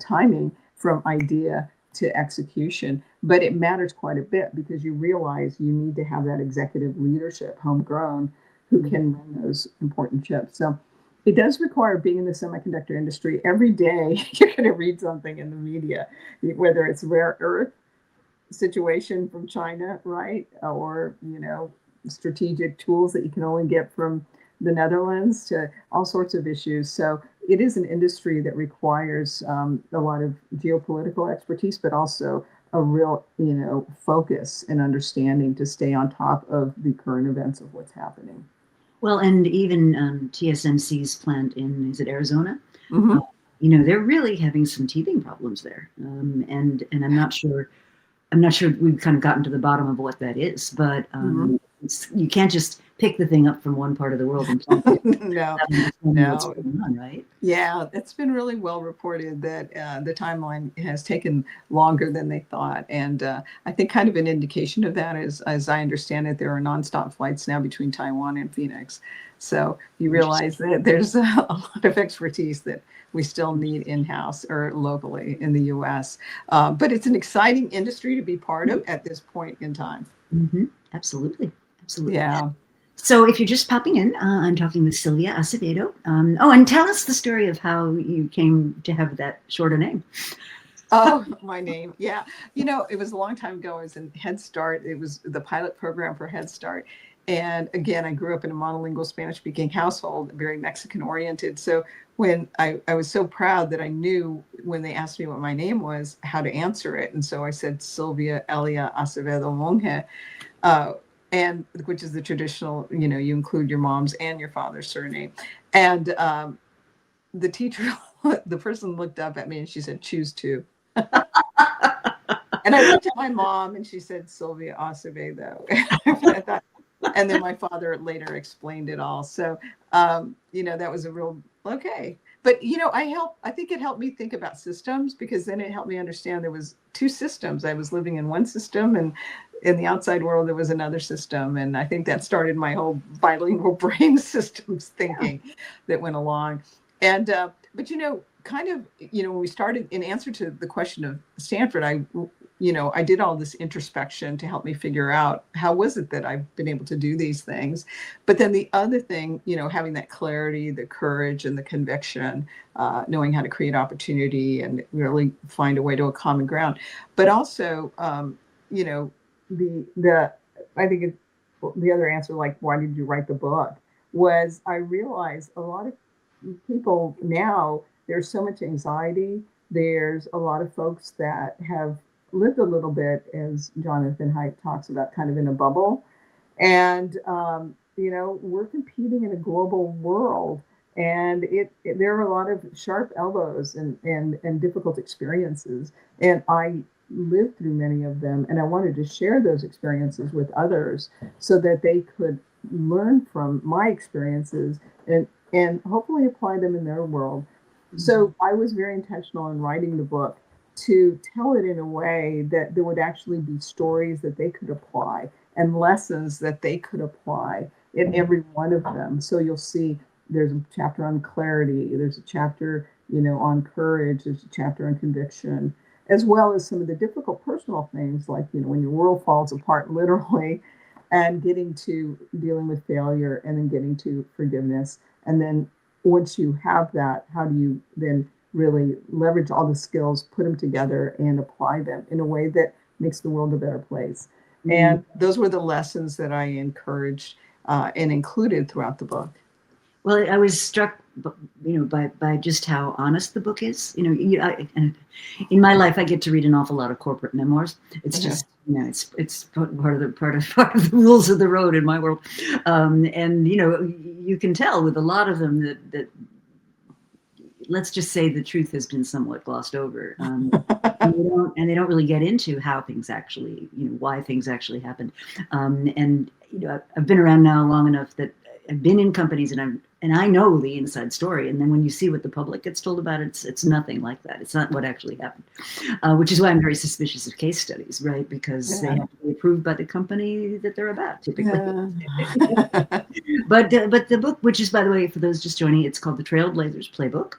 timing from idea to execution. But it matters quite a bit because you realize you need to have that executive leadership, homegrown, who can run those important chips. So it does require being in the semiconductor industry. Every day you're going to read something in the media, whether it's rare earth situation from China, right? Or, strategic tools that you can only get from the Netherlands, to all sorts of issues. So it is an industry that requires a lot of geopolitical expertise, but also a real, focus and understanding to stay on top of the current events of what's happening. Well, and even TSMC's plant in, is it Arizona? Mm-hmm. They're really having some teething problems there, and I'm not sure we've kind of gotten to the bottom of what that is, but you can't just pick the thing up from one part of the world and plant it. No. What's going on, right? Yeah, it's been really well reported that the timeline has taken longer than they thought. And I think kind of an indication of that is, as I understand it, there are nonstop flights now between Taiwan and Phoenix. So you realize that there's a lot of expertise that we still need in-house or locally in the US. But it's an exciting industry to be part of at this point in time. Mm-hmm. Absolutely. Yeah. So if you're just popping in, I'm talking with Sylvia Acevedo. And tell us the story of how you came to have that shorter name. Oh, my name. Yeah. It was a long time ago. I was in Head Start. It was the pilot program for Head Start. And again, I grew up in a monolingual Spanish-speaking household, very Mexican-oriented. So when I was so proud that I knew when they asked me what my name was, how to answer it. And so I said Sylvia Elia Acevedo Monge, and which is the traditional, you include your mom's and your father's surname. And the teacher, the person looked up at me and she said, choose two. And I looked at my mom and she said, Sylvia Acevedo. I thought, and then my father later explained it all. So, that was a real, okay. But, I think it helped me think about systems, because then it helped me understand there was two systems. I was living in one system, and in the outside world, there was another system. And I think that started my whole bilingual brain systems thinking that went along. And, but, kind of, when we started, in answer to the question of Stanford, I did all this introspection to help me figure out how was it that I've been able to do these things. But then the other thing, having that clarity, the courage and the conviction, knowing how to create opportunity and really find a way to a common ground. But also, I think the other answer, like, why did you write the book, was I realized a lot of people now, there's so much anxiety. There's a lot of folks that have lived a little bit, as Jonathan Haidt talks about, kind of in a bubble. And, we're competing in a global world, and there are a lot of sharp elbows and difficult experiences. And I lived through many of them, and I wanted to share those experiences with others so that they could learn from my experiences and hopefully apply them in their world. So I was very intentional in writing the book to tell it in a way that there would actually be stories that they could apply and lessons that they could apply in every one of them. So you'll see there's a chapter on clarity, there's a chapter, on courage, there's a chapter on conviction, as well as some of the difficult personal things like, when your world falls apart literally, and getting to dealing with failure, and then getting to forgiveness. And then once you have that, how do you then really leverage all the skills, put them together, and apply them in a way that makes the world a better place? Mm-hmm. And those were the lessons that I encouraged and included throughout the book. Well, I was struck, by just how honest the book is. In my life, I get to read an awful lot of corporate memoirs. It's just, it's part of the rules of the road in my world. And you can tell with a lot of them that let's just say the truth has been somewhat glossed over. And they don't really get into how things actually, why things actually happened. And I've been around now long enough that I've been in companies and I know the inside story. And then when you see what the public gets told about it, it's nothing like that. It's not what actually happened, which is why I'm very suspicious of case studies, right? Because they have to be approved by the company that they're about, typically. But the book, which is, by the way, for those just joining, it's called The Trailblazer's Playbook.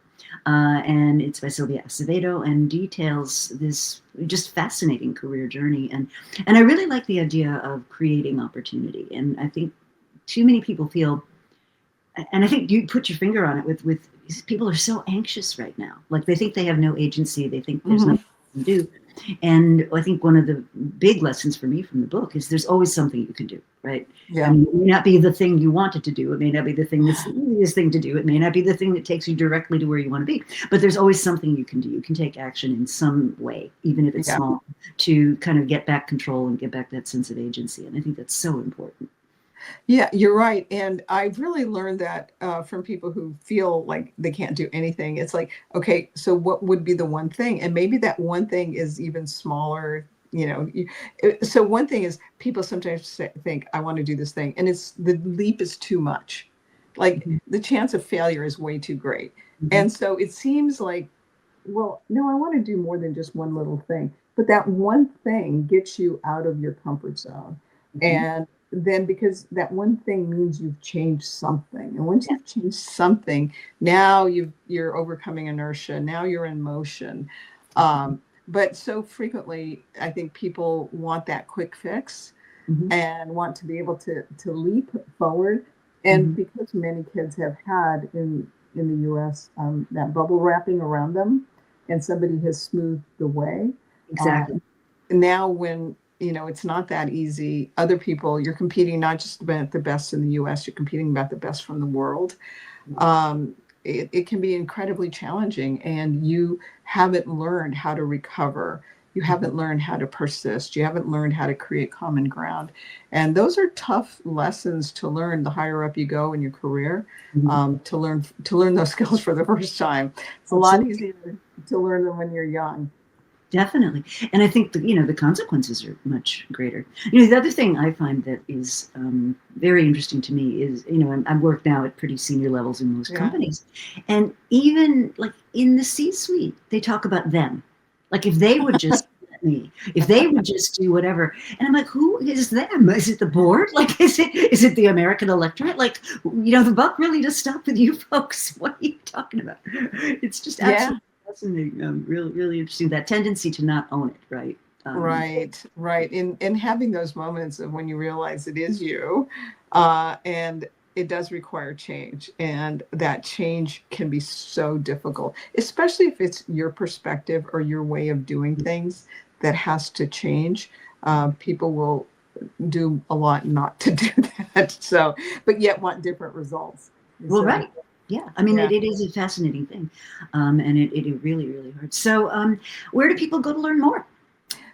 And it's by Sylvia Acevedo, and details this just fascinating career journey. And I really like the idea of creating opportunity. And I think too many people feel, and I think you put your finger on it with people are so anxious right now. Like they think they have no agency. They think there's nothing to do. And I think one of the big lessons for me from the book is there's always something you can do, right? Yeah. I mean, it may not be the thing you wanted to do. It may not be the thing that's the easiest thing to do. It may not be the thing that takes you directly to where you want to be. But there's always something you can do. You can take action in some way, even if it's small, to kind of get back control and get back that sense of agency. And I think that's so important. Yeah, you're right. And I've really learned that from people who feel like they can't do anything. It's like, okay, so what would be the one thing? And maybe that one thing is even smaller. So one thing is people sometimes think, I want to do this thing. And the leap is too much. Like the chance of failure is way too great. And so it seems like, well, no, I want to do more than just one little thing. But that one thing gets you out of your comfort zone. And then because that one thing means you've changed something. And once you've changed something, now you're overcoming inertia. Now you're in motion. But so frequently, I think people want that quick fix and want to be able to leap forward. And because many kids have had in the US that bubble wrapping around them, and somebody has smoothed the way. Exactly. Now when it's not that easy. Other people, you're competing not just about the best in the US, you're competing about the best from the world. It can be incredibly challenging, and you haven't learned how to recover. You haven't learned how to persist. You haven't learned how to create common ground. And those are tough lessons to learn the higher up you go in your career, to learn those skills for the first time. It's a lot easier to learn them when you're young. Definitely. And I think the consequences are much greater. The other thing I find that is very interesting to me is, I've worked now at pretty senior levels in most companies. And even like in the C-suite, they talk about them. Like if they would just me, if they would just do whatever. And I'm like, who is them? Is it the board? Like, is it the American electorate? Like, the buck really does stop with you folks. What are you talking about? It's just absolutely fascinating. Really, really interesting. That tendency to not own it, right? Right. And having those moments of when you realize it is you, and it does require change. And that change can be so difficult, especially if it's your perspective or your way of doing things that has to change. People will do a lot not to do that. So, but yet want different results. Well, right. Yeah. I mean, it is a fascinating thing. And it really, really hurts. So where do people go to learn more?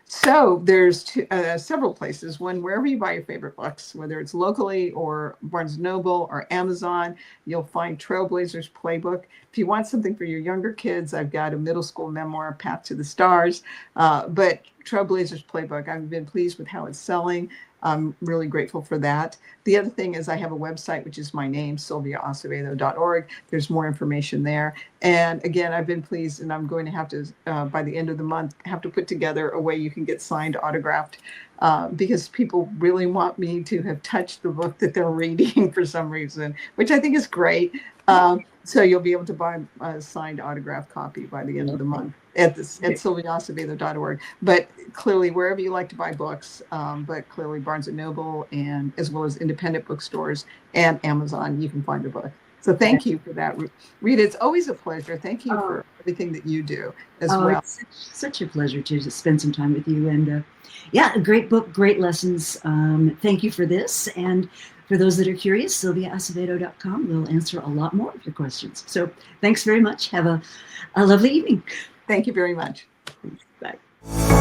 So there's several places. One, wherever you buy your favorite books, whether it's locally or Barnes & Noble or Amazon, you'll find Trailblazer's Playbook. If you want something for your younger kids, I've got a middle school memoir, Path to the Stars. But Trailblazer's Playbook, I've been pleased with how it's selling. I'm really grateful for that. The other thing is I have a website, which is my name, sylviaacevedo.org. There's more information there. And again, I've been pleased, and I'm going to have to, by the end of the month, have to put together a way you can get signed, autographed, because people really want me to have touched the book that they're reading for some reason, which I think is great. So you'll be able to buy a signed autographed copy by the end of the month at sylviaacevedo.org. But clearly, wherever you like to buy books, but clearly Barnes & Noble, and as well as independent bookstores and Amazon, you can find the book. So thank you for that, Rita. It's always a pleasure. Thank you for everything that you do as well. It's such a pleasure to spend some time with you. And yeah, a great book, great lessons. Thank you for this. And for those that are curious, sylviaacevedo.com will answer a lot more of your questions. So thanks very much. Have a lovely evening. Thank you very much. Bye.